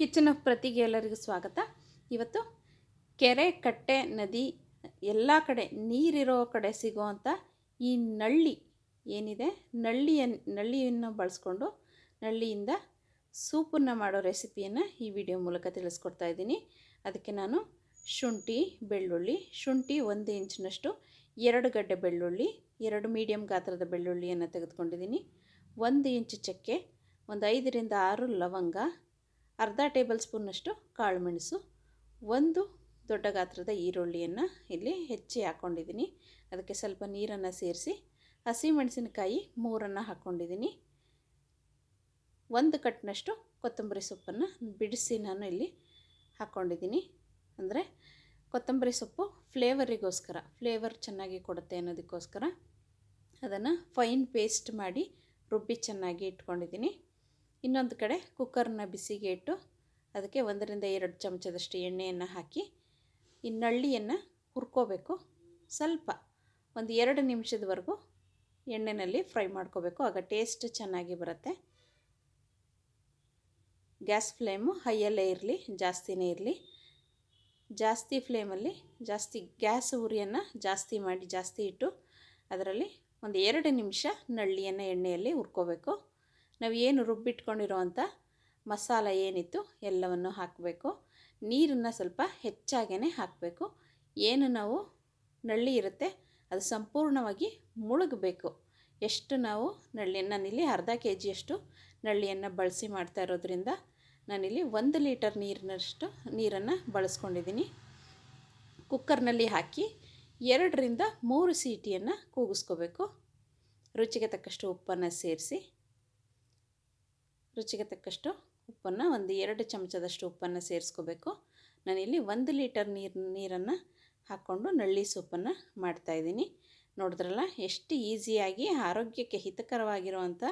Kitchen of ಪ್ರತಿಗೆ ಎಲ್ಲರಿಗೂ ಸ್ವಾಗತ. ಇವತ್ತು ಕೆರೆ, ಕಟ್ಟೆ, ನದಿ ಎಲ್ಲ ಕಡೆ ನೀರಿರೋ ಕಡೆ ಸಿಗೋವಂಥ ಈ ನಳ್ಳಿ ಏನಿದೆ, ನಳ್ಳಿಯನ್ನು ಬಳಸ್ಕೊಂಡು ನಳ್ಳಿಯಿಂದ ಸೂಪನ್ನು ಮಾಡೋ ರೆಸಿಪಿಯನ್ನು ಈ ವಿಡಿಯೋ ಮೂಲಕ ತಿಳಿಸ್ಕೊಡ್ತಾ ಇದ್ದೀನಿ. ಅದಕ್ಕೆ ನಾನು ಶುಂಠಿ 1 ಇಂಚಿನಷ್ಟು, 2 ಗಡ್ಡೆ ಬೆಳ್ಳುಳ್ಳಿ, 2 ಮೀಡಿಯಮ್ ಗಾತ್ರದ ಬೆಳ್ಳುಳ್ಳಿಯನ್ನು ತೆಗೆದುಕೊಂಡಿದ್ದೀನಿ, 1 ಇಂಚು ಚಕ್ಕೆ, ಒಂದು 5 ರಿಂದ 6 ಲವಂಗ, ಅರ್ಧ ಟೇಬಲ್ ಸ್ಪೂನ್ನಷ್ಟು ಕಾಳು ಮೆಣಸು, 1 ದೊಡ್ಡ ಗಾತ್ರದ ಈರುಳ್ಳಿಯನ್ನು ಇಲ್ಲಿ ಹೆಚ್ಚಿ ಹಾಕ್ಕೊಂಡಿದ್ದೀನಿ. ಅದಕ್ಕೆ ಸ್ವಲ್ಪ ನೀರನ್ನು ಸೇರಿಸಿ ಹಸಿಮೆಣಸಿನಕಾಯಿ 3 ಹಾಕ್ಕೊಂಡಿದ್ದೀನಿ. 1 ಕಟ್ನಷ್ಟು ಕೊತ್ತಂಬರಿ ಸೊಪ್ಪನ್ನು ಬಿಡಿಸಿ ನಾನು ಇಲ್ಲಿ ಹಾಕ್ಕೊಂಡಿದ್ದೀನಿ. ಅಂದರೆ ಕೊತ್ತಂಬರಿ ಸೊಪ್ಪು ಫ್ಲೇವರ್ ಚೆನ್ನಾಗಿ ಕೊಡುತ್ತೆ ಅನ್ನೋದಕ್ಕೋಸ್ಕರ ಅದನ್ನು ಫೈನ್ ಪೇಸ್ಟ್ ಮಾಡಿ ರುಬ್ಬಿ ಚೆನ್ನಾಗಿ ಇಟ್ಕೊಂಡಿದ್ದೀನಿ. ಇನ್ನೊಂದು ಕಡೆ ಕುಕ್ಕರ್ನ ಬಿಸಿಗೆ ಇಟ್ಟು ಅದಕ್ಕೆ 1 ರಿಂದ 2 ಚಮಚದಷ್ಟು ಎಣ್ಣೆಯನ್ನು ಹಾಕಿ ಈ ನಳ್ಳಿಯನ್ನು ಹುರ್ಕೋಬೇಕು. ಸ್ವಲ್ಪ ಒಂದು 2 ನಿಮಿಷದವರೆಗೂ ಎಣ್ಣೆಯಲ್ಲಿ ಫ್ರೈ ಮಾಡ್ಕೋಬೇಕು, ಆಗ ಟೇಸ್ಟ್ ಚೆನ್ನಾಗಿ ಬರುತ್ತೆ. ಗ್ಯಾಸ್ ಫ್ಲೇಮು ಹೈಯಲ್ಲೇ ಇರಲಿ, ಜಾಸ್ತಿನೇ ಇರಲಿ. ಜಾಸ್ತಿ ಫ್ಲೇಮಲ್ಲಿ ಗ್ಯಾಸ್ ಉರಿಯನ್ನು ಜಾಸ್ತಿ ಇಟ್ಟು ಅದರಲ್ಲಿ ಒಂದು 2 ನಿಮಿಷ ನಳ್ಳಿಯನ್ನು ಎಣ್ಣೆಯಲ್ಲಿ ಹುರ್ಕೋಬೇಕು. ನಾವು ಏನು ರುಬ್ಬಿಟ್ಕೊಂಡಿರೋವಂಥ ಮಸಾಲ ಏನಿತ್ತು ಎಲ್ಲವನ್ನು ಹಾಕಬೇಕು. ನೀರನ್ನು ಸ್ವಲ್ಪ ಹೆಚ್ಚಾಗೇ ಹಾಕಬೇಕು. ಏನು ನಾವು ನಳ್ಳಿ ಇರುತ್ತೆ ಅದು ಸಂಪೂರ್ಣವಾಗಿ ಮುಳುಗಬೇಕು. ಎಷ್ಟು ನಾವು ನಾನಿಲ್ಲಿ ಅರ್ಧ ಕೆಜಿಯಷ್ಟು ನಳ್ಳಿಯನ್ನು ಬಳಸಿ ಮಾಡ್ತಾ ಇರೋದ್ರಿಂದ ನಾನಿಲ್ಲಿ 1 ಲೀಟರ್ ನೀರನ್ನು ಬಳಸ್ಕೊಂಡಿದ್ದೀನಿ. ಕುಕ್ಕರ್ನಲ್ಲಿ ಹಾಕಿ 2 ರಿಂದ 3 ಸೀಟಿಯನ್ನು ಕೂಗಿಸ್ಕೋಬೇಕು. ರುಚಿಗೆ ತಕ್ಕಷ್ಟು ಉಪ್ಪನ್ನು ಸೇರಿಸಿ, ಒಂದು 2 ಚಮಚದಷ್ಟು ಉಪ್ಪನ್ನು ಸೇರಿಸ್ಕೋಬೇಕು. ನಾನಿಲ್ಲಿ 1 ಲೀಟರ್ ನೀರನ್ನು ಹಾಕ್ಕೊಂಡು ನಳ್ಳಿ ಸೂಪನ್ನು ಮಾಡ್ತಾಯಿದ್ದೀನಿ. ನೋಡಿದ್ರಲ್ಲ ಎಷ್ಟು ಈಸಿಯಾಗಿ ಆರೋಗ್ಯಕ್ಕೆ ಹಿತಕರವಾಗಿರುವಂಥ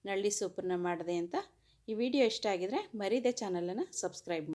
ನಳ್ಳಿ ಸೂಪನ್ನು ಮಾಡಿದೆ ಅಂತ. ಈ ವಿಡಿಯೋ ಇಷ್ಟ ಆಗಿದರೆ ಮರೀದೆ ಚಾನಲನ್ನು ಸಬ್ಸ್ಕ್ರೈಬ್ ಮಾಡಿ.